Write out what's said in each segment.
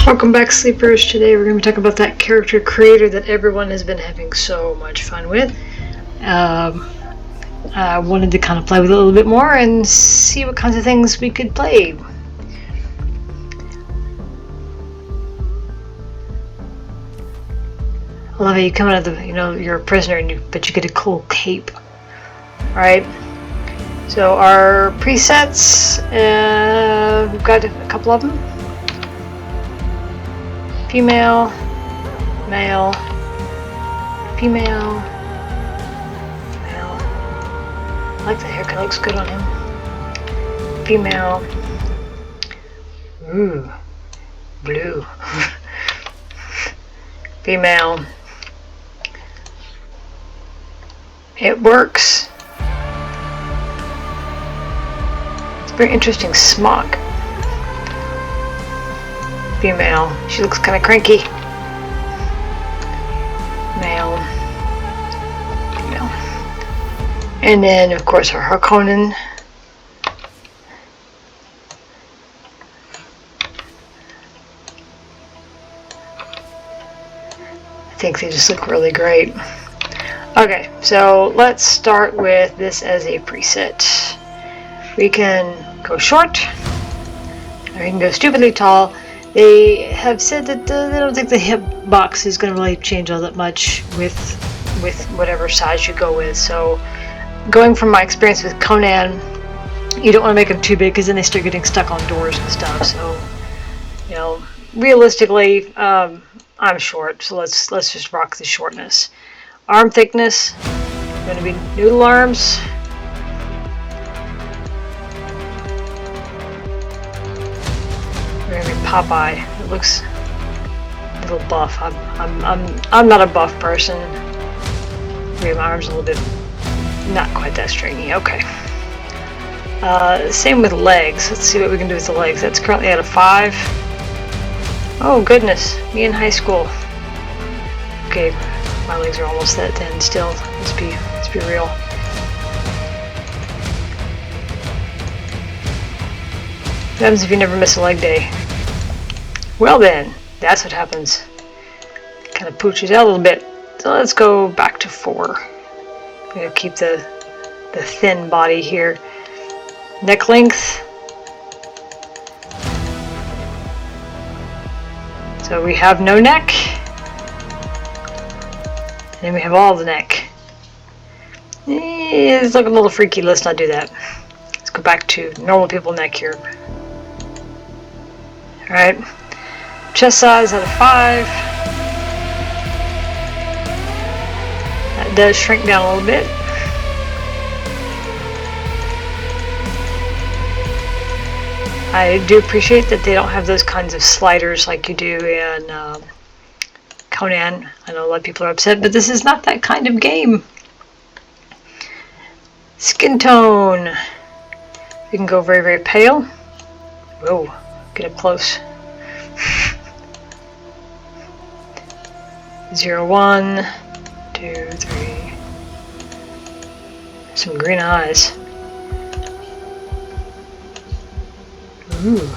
Welcome back, sleepers. Today we're going to talk about that character creator that everyone has been having so much fun with. I wanted to kind of play with it a little bit more and see what kinds of things we could play. I love how you come out of the, you're a prisoner, but you get a cool cape, right? So our presets, we've got a couple of them. Female, male, female, male. I like that haircut, looks good on him. Female. Ooh, blue. Female. It works. It's a very interesting smock. Female. She looks kind of cranky. Male. Female. And then, of course, our Harkonnen. I think they just look really great. Okay, so let's start with this as a preset. We can go short, or we can go stupidly tall. They have said that they don't think the hip box is going to really change all that much with whatever size you go with. So, going from my experience with Conan, you don't want to make them too big because then they start getting stuck on doors and stuff. So, realistically, I'm short, so let's just rock the shortness. Arm thickness, going to be noodle arms. We're gonna be Popeye. It looks a little buff. I'm not a buff person. Maybe my arms a little bit not quite that stringy. Okay. Same with legs. Let's see what we can do with the legs. That's currently at a 5. Oh goodness, me in high school. Okay, my legs are almost that thin still. Let's be real. What happens if you never miss a leg day? Well then, that's what happens. Kind of pooches out a little bit. So let's go back to 4. I'm going to keep the thin body here. Neck length. So we have no neck. And then we have all the neck. It's looking a little freaky. Let's not do that. Let's go back to normal people neck here. Alright. Chest size out of 5. That does shrink down a little bit. I do appreciate that they don't have those kinds of sliders like you do in Conan. I know a lot of people are upset, but this is not that kind of game. Skin tone. You can go very, very pale. Whoa, get up close. 0, 1, 2, 3. Some green eyes. Ooh,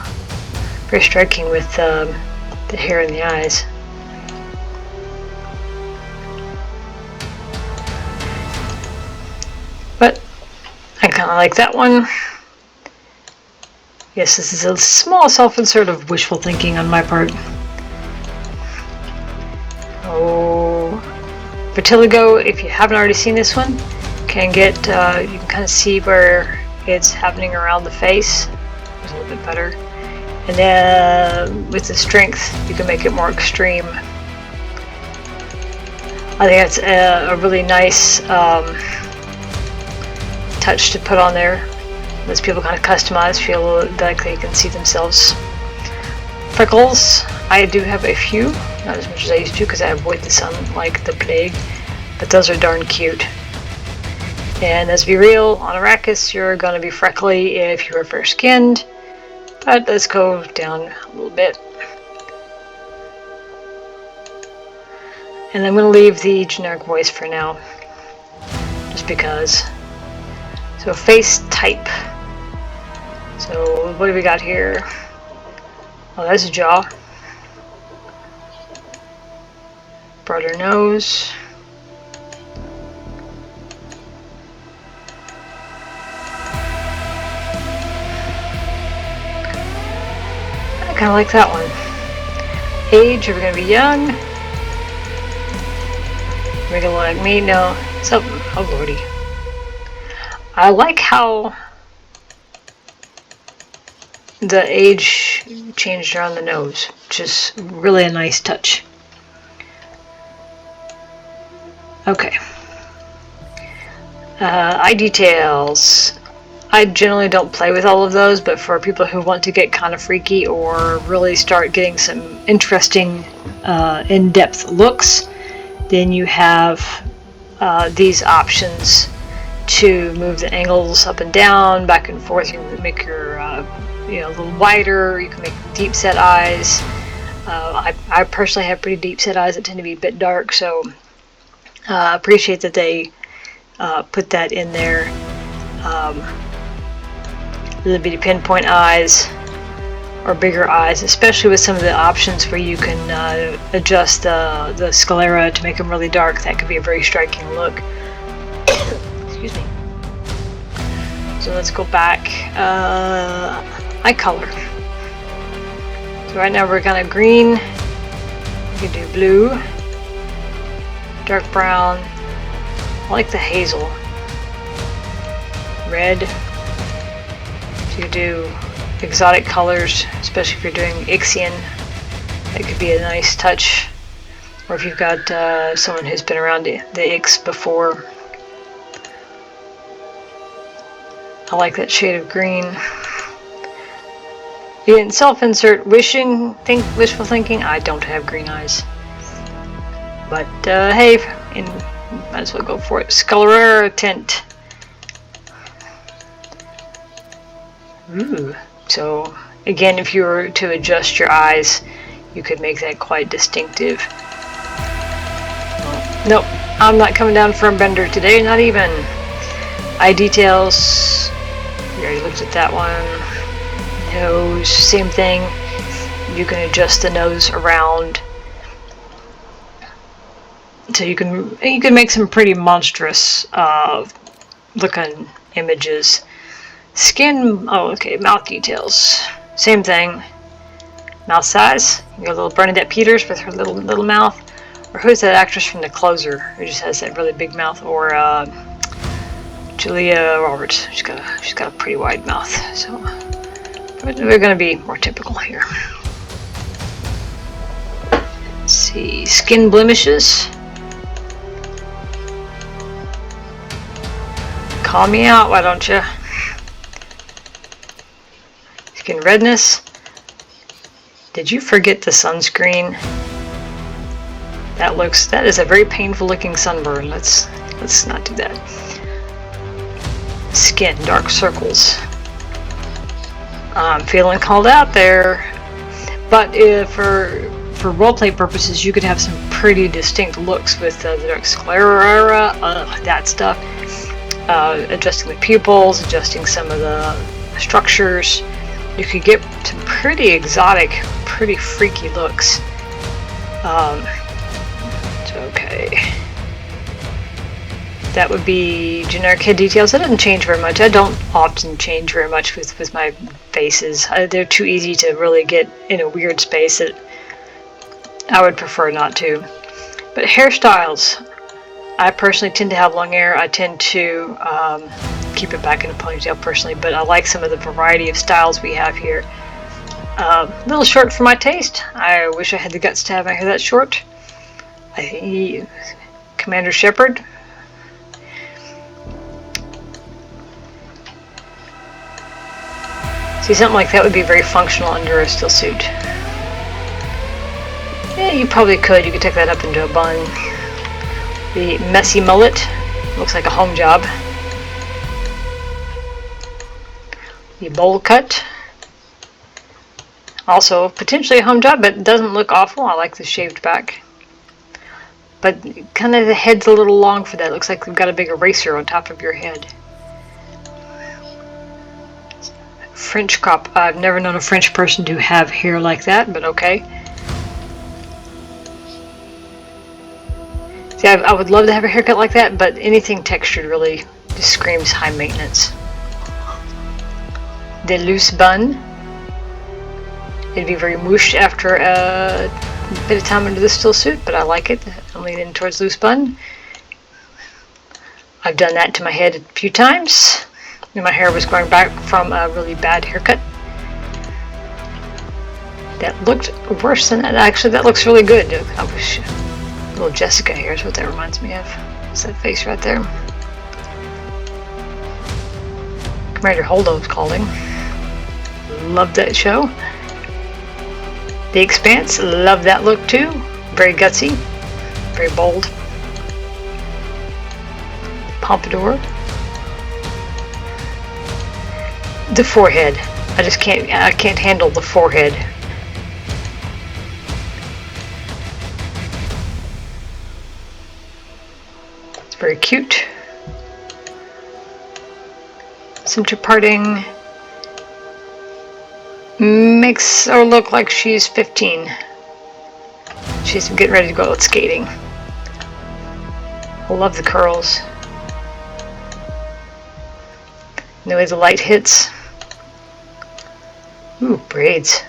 very striking with the hair in the eyes. But I kind of like that one. Yes, this is a small self-insert of wishful thinking on my part. Oh, Vitiligo, if you haven't already seen this one, can get you can kind of see where it's happening around the face. It's a little bit better. And then with the strength, you can make it more extreme. I think that's a really nice touch to put on there. Lets people kind of customize, feel like they can see themselves. Freckles, I do have a few, not as much as I used to because I avoid the sun like the plague, but those are darn cute. And let's be real, on Arrakis you're going to be freckly if you are fair skinned, but let's go down a little bit. And I'm going to leave the generic voice for now, just because. So face type. So what do we got here? Oh, there's a jaw. Broader nose. I kind of like that one. Age, are we going to be young? Are we going to look like me? No. So, oh lordy. I like how the age changed around the nose. Just really a nice touch. Okay. Eye details. I generally don't play with all of those, but for people who want to get kind of freaky or really start getting some interesting in-depth looks, then you have these options to move the angles up and down, back and forth. You can make your a little wider. You can make deep set eyes. I personally have pretty deep set eyes that tend to be a bit dark, so I appreciate that they put that in there. Little bitty pinpoint eyes or bigger eyes, especially with some of the options where you can adjust the sclera to make them really dark. That could be a very striking look. Excuse me. So let's go back. Eye color. So right now we're kind of green. You can do blue, dark brown. I like the hazel. Red. So you do exotic colors, especially if you're doing Ixian. That could be a nice touch. Or if you've got someone who's been around the Ix before. I like that shade of green. In self-insert wishful thinking, I don't have green eyes. But hey, might as well go for it. Sclera tint. Ooh. So again, if you were to adjust your eyes, you could make that quite distinctive. Nope, I'm not coming down for a bender today, not even. Eye details. We already looked at that one. Nose, same thing. You can adjust the nose around. So you can make some pretty monstrous looking images. Skin, oh okay, mouth details. Same thing. Mouth size. You got a little Bernadette Peters with her little mouth. Or who's that actress from The Closer who just has that really big mouth? Or Julia Roberts. She's got a pretty wide mouth. So we're gonna be more typical here. Let's see, skin blemishes. Call me out, why don't you? Skin redness. Did you forget the sunscreen? That is a very painful looking sunburn. Let's not do that. Skin, dark circles. I'm feeling called out there. But for roleplay purposes, you could have some pretty distinct looks with the dark sclera, that stuff. Adjusting the pupils, adjusting some of the structures. You could get some pretty exotic, pretty freaky looks. Okay. That would be generic head details. That doesn't change very much. I don't often change very much with my faces. They're too easy to really get in a weird space that I would prefer not to. But hairstyles. I personally tend to have long hair. I tend to keep it back in a ponytail personally, but I like some of the variety of styles we have here. A little short for my taste. I wish I had the guts to have my hair that short. Commander Shepard. See, something like that would be very functional under a steel suit. Yeah, you probably could. You could take that up into a bun. The messy mullet. Looks like a home job. The bowl cut. Also, potentially a home job, but it doesn't look awful. I like the shaved back. But kind of the head's a little long for that. It looks like we've got a big eraser on top of your head. French crop. I've never known a French person to have hair like that, but okay. See, I would love to have a haircut like that, but anything textured really just screams high maintenance. The loose bun. It'd be very whoosh after a bit of time under the still suit, but I like it. I'm leaning towards loose bun. I've done that to my head a few times. My hair was going back from a really bad haircut. That looked worse than that. Actually, that looks really good. I wish little Jessica hair is what that reminds me of. It's that face right there. Commander Holdo's calling. Love that show. The Expanse, love that look too. Very gutsy, very bold. Pompadour. The forehead. I can't handle the forehead. It's very cute. Center parting. Makes her look like she's 15. She's getting ready to go out skating. I love the curls. The way the light hits. Ooh, braids.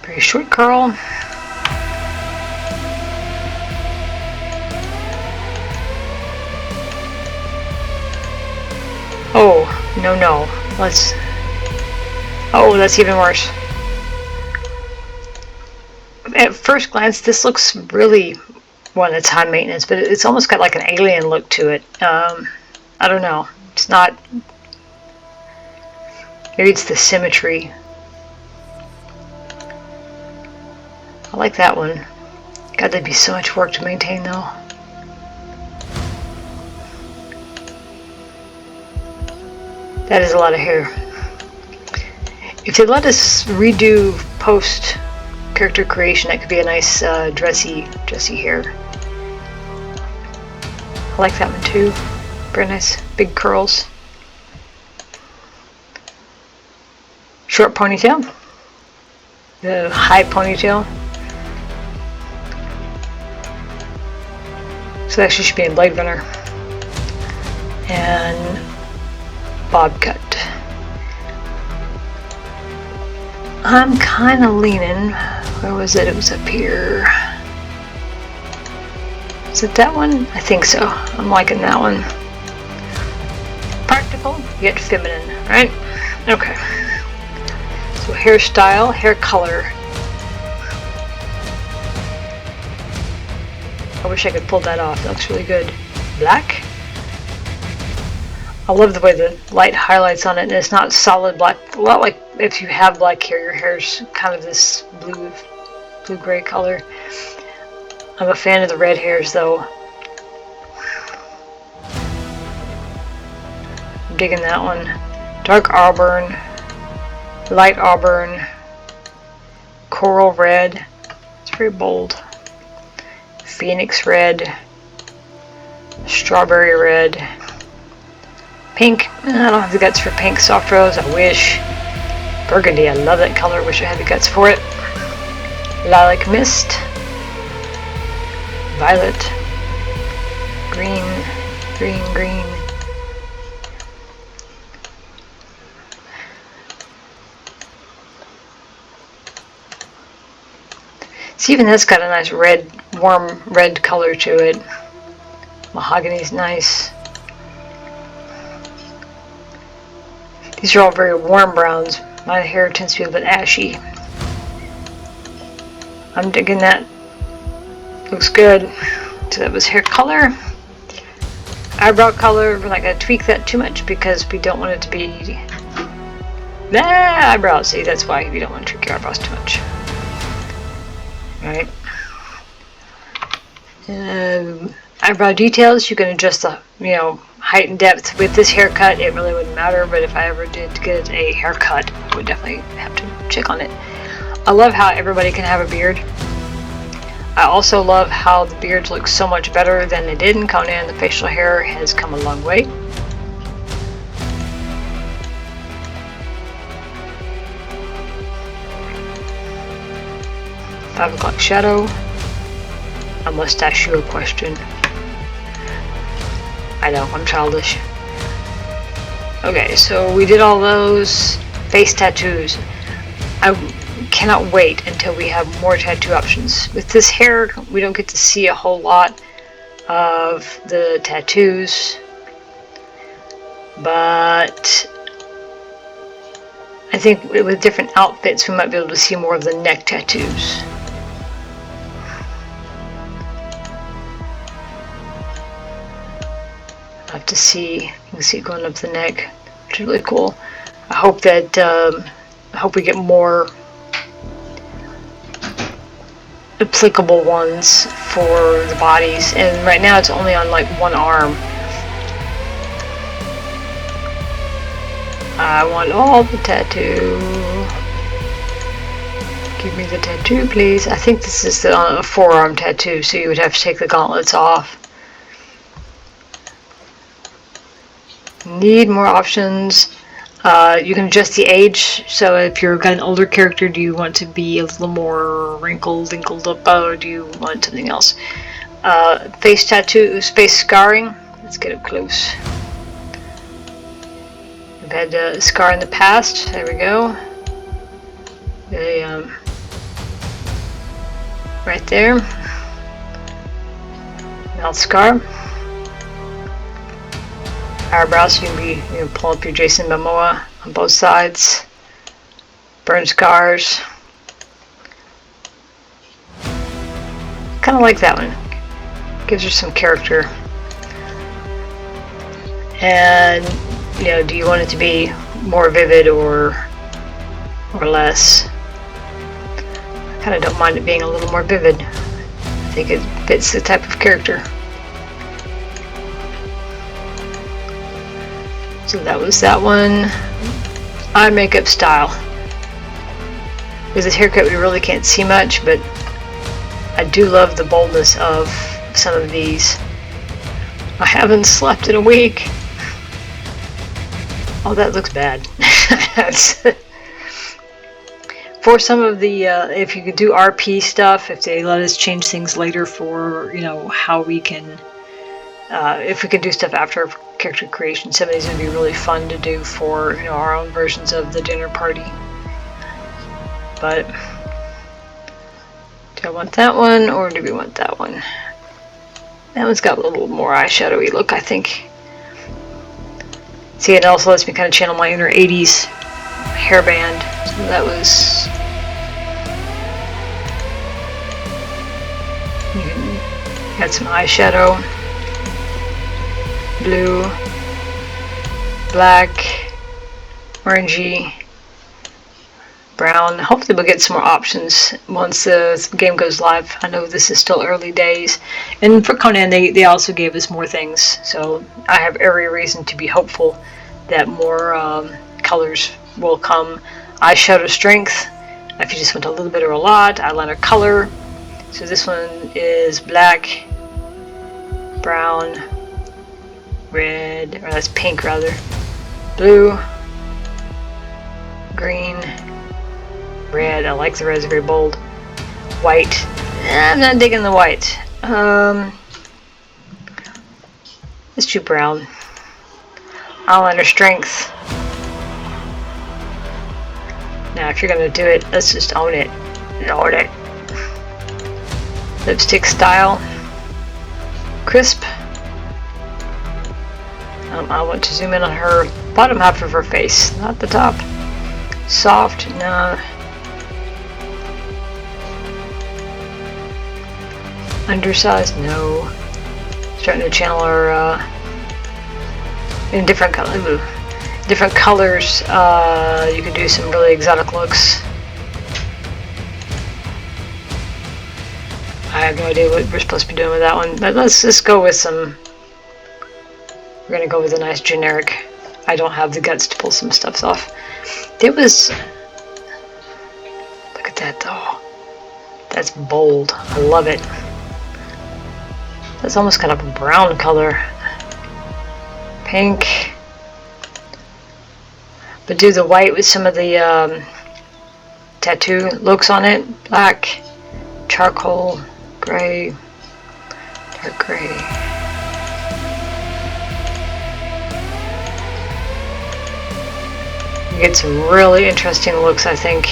Very short curl. Oh, no. Oh, that's even worse. At first glance, this looks really, well, it's high maintenance, but it's almost got like an alien look to it. I don't know. It's not, maybe it's the symmetry. I like that one. God, that'd be so much work to maintain though. That is a lot of hair. If they let us redo post character creation, that could be a nice dressy hair. I like that one too. Very nice, big curls. Short ponytail. The high ponytail. So that actually should be in Blade Runner. And bob cut. I'm kind of leaning. Where was it? It was up here. Is it that one? I think so. I'm liking that one. Practical yet feminine, right? Okay. So hairstyle, hair color. I wish I could pull that off. That looks really good. Black. I love the way the light highlights on it, and it's not solid black. A lot like if you have black hair, your hair's kind of this blue-gray color. I'm a fan of the red hairs, though. I'm digging that one. Dark auburn, light auburn, coral red. It's very bold. Phoenix red, strawberry red. Pink, I don't have the guts for pink. Soft rose, I wish. Burgundy, I love that color, wish I had the guts for it. Lilac mist. Violet. Green. See, even that's got a nice red, warm red color to it. Mahogany's nice. These are all very warm browns. My hair tends to be a bit ashy. I'm digging that. Looks good. So that was hair color. Eyebrow color, we're not going to tweak that too much because we don't want it to be... eyebrows. See, that's why you don't want to tweak your eyebrows too much. Alright. Eyebrow details, you can adjust the, height and depth. With this haircut, it really wouldn't matter, but if I ever did get a haircut, I would definitely have to check on it. I love how everybody can have a beard. I also love how the beards look so much better than they did in Conan. The facial hair has come a long way. 5 o'clock shadow. I must ask you a question. I know, I'm childish. Okay, so we did all those face tattoos. I cannot wait until we have more tattoo options. With this hair, we don't get to see a whole lot of the tattoos, but I think with different outfits we might be able to see more of the neck tattoos. I have to see, you can see it going up the neck, which is really cool. I hope that I hope we get more applicable ones for the bodies, and right now it's only on like one arm. I want all the tattoo. Give me the tattoo, please. I think this is a forearm tattoo, so you would have to take the gauntlets off. Need more options. You can adjust the age, so if you've got an older character, do you want to be a little more wrinkled up, or do you want something else? Face tattoos, face scarring. Let's get up close. We've had a scar in the past. There we go. Right there. Mouth scar. Eyebrows, you can pull up your Jason Momoa on both sides. Burn scars. Kind of like that one. Gives her some character. And do you want it to be more vivid or less? I kind of don't mind it being a little more vivid. I think it fits the type of character. So that was that one. Eye makeup style. With this haircut we really can't see much, but I do love the boldness of some of these. I haven't slept in a week. Oh, that looks bad. For some of the, if you could do RP stuff, if they let us change things later for, how we can, if we could do stuff after character creation, some of these would be really fun to do for, our own versions of the dinner party. But, do I want that one, or do we want that one? That one's got a little more eyeshadowy look, I think. See, it also lets me kind of channel my inner 80s hairband. So that was... Got some eyeshadow. Blue. Black. Orangey. Brown. Hopefully we'll get some more options once the game goes live. I know this is still early days. And for Conan, they also gave us more things. So I have every reason to be hopeful that more colors will come. Eyeshadow strength. If you just want a little bit or a lot. Eyeliner color. So this one is black, brown, red, or that's pink rather, blue, green, red. I like the red, it's very bold. White. I'm not digging the white. Let's do brown. Eyeliner strength. Now if you're gonna do it, let's just own it. Own it. Lipstick style. Crisp. I want to zoom in on her bottom half of her face, not the top. Soft, no. Undersized, no. Starting to channel her in different colors. You can do some really exotic looks. I have no idea what we're supposed to be doing with that one, but let's just go with some. We're gonna go with a nice generic. I don't have the guts to pull some stuff off. There was. Look at that though. That's bold. I love it. That's almost kind of a brown color. Pink. But do the white with some of the tattoo looks on it. Black. charcoal, gray, dark gray. You get some really interesting looks, I think.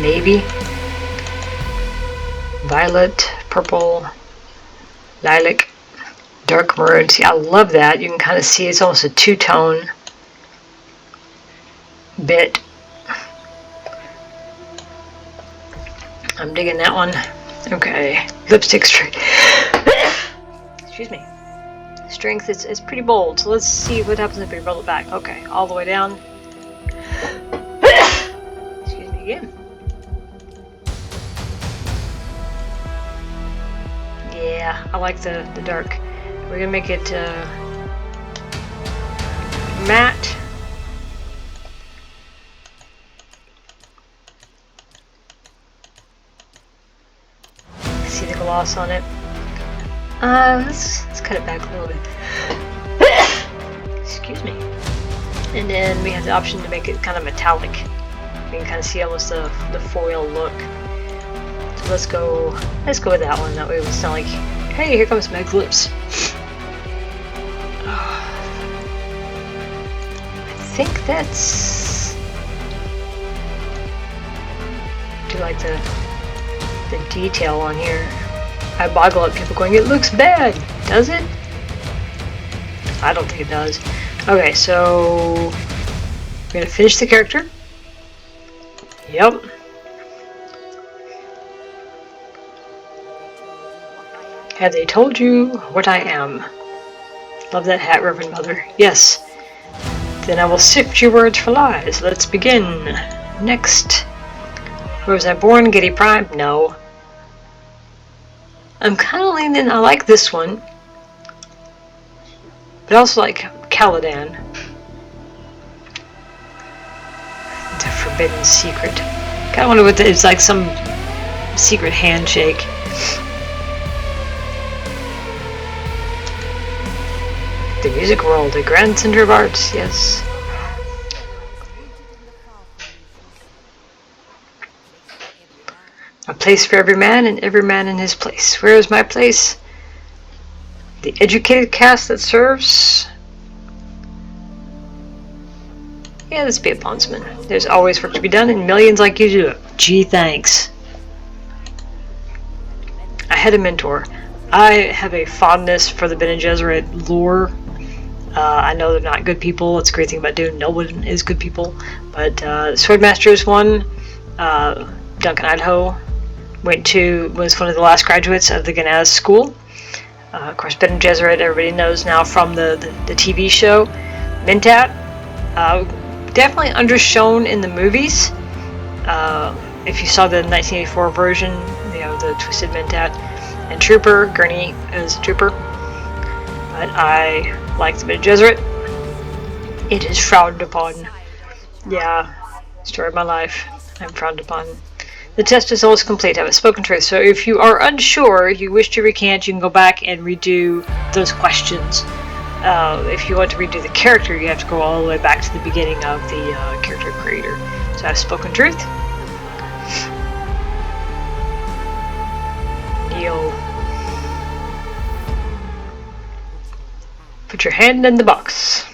Navy, violet, purple, lilac, dark maroon. See, I love that. You can kind of see it's almost a two-tone bit. I'm digging that one. Okay, lipstick strength. Excuse me. Strength is pretty bold, so let's see what happens if we roll it back. Okay, all the way down. Excuse me again. Yeah, I like the dark. We're gonna make it matte. See the gloss on it. Let's cut it back a little bit. Excuse me. And then we have the option to make it kind of metallic. You can kind of see almost the foil look. So let's go with that one. That way it will sound like, hey, here comes my lips. I think that's. I do like the detail on here. I boggle at people going, it looks bad. Does it? I don't think it does. Okay, so we're gonna finish the character. Yep. Have they told you what I am? Love that hat, Reverend Mother. Yes. Then I will sift your words for lies. Let's begin. Next. Where was I born? Giddy Prime? No. I'm kind of leaning, I like this one. But I also like Caladan. The Forbidden Secret. Kind of wonder what it's like, some secret handshake. The music world, the grand center of arts, yes. A place for every man and every man in his place. Where is my place? The educated caste that serves. Yeah, let's be a bondsman. There's always work to be done and millions like you do it. Gee, thanks. I had a mentor. I have a fondness for the Bene Gesserit lore. I know they're not good people. It's a great thing about Dune. No one is good people. But Swordmasters one, Duncan Idaho, was one of the last graduates of the Ganaz School. Of course, Bene Gesserit, everybody knows now from the TV show. Mentat, definitely undershown in the movies. If you saw the 1984 version, you know, the Twisted Mentat. And Trooper, Gurney is a Trooper. But I like the Bene Gesserit. It is frowned upon. Yeah, story of my life. I'm frowned upon. The test is always complete. I have a spoken truth. So if you are unsure, you wish to recant, you can go back and redo those questions. If you want to redo the character, you have to go all the way back to the beginning of the character creator. So I have spoken truth. You'll put your hand in the box.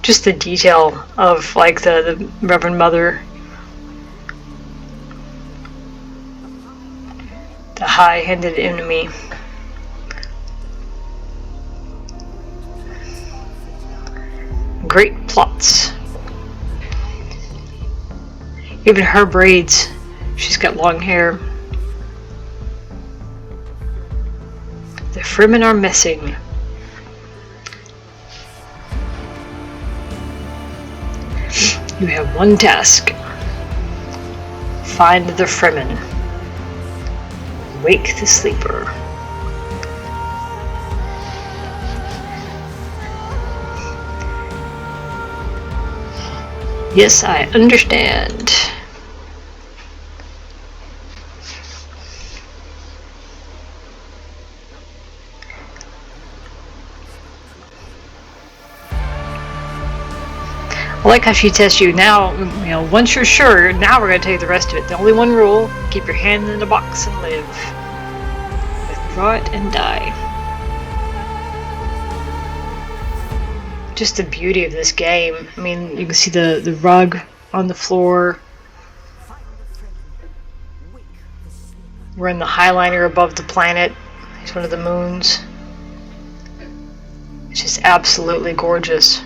Just the detail of like the Reverend Mother, the high-handed enemy. Great plots. Even her braids, she's got long hair. The Fremen are missing. You have one task. Find the Fremen. Wake the sleeper. Yes, I understand. I like how she tests you. Now, you know, once you're sure, now we're going to tell you the rest of it. The only one rule, keep your hand in the box and live. Withdraw it and die. Just the beauty of this game. I mean, you can see the rug on the floor. We're in the highliner above the planet. It's one of the moons. It's just absolutely gorgeous.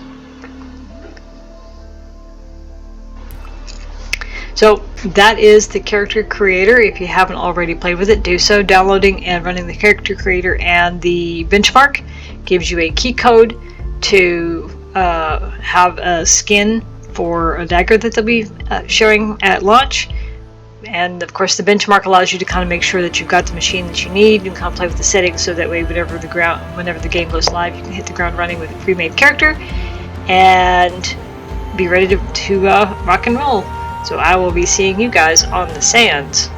So that is the character creator. If you haven't already played with it, do so. Downloading and running the character creator and the benchmark gives you a key code to have a skin for a dagger that they'll be showing at launch. And of course the benchmark allows you to kind of make sure that you've got the machine that you need and kind of play with the settings, so that way whenever the game goes live, you can hit the ground running with a pre-made character and be ready to rock and roll. So I will be seeing you guys on the sands.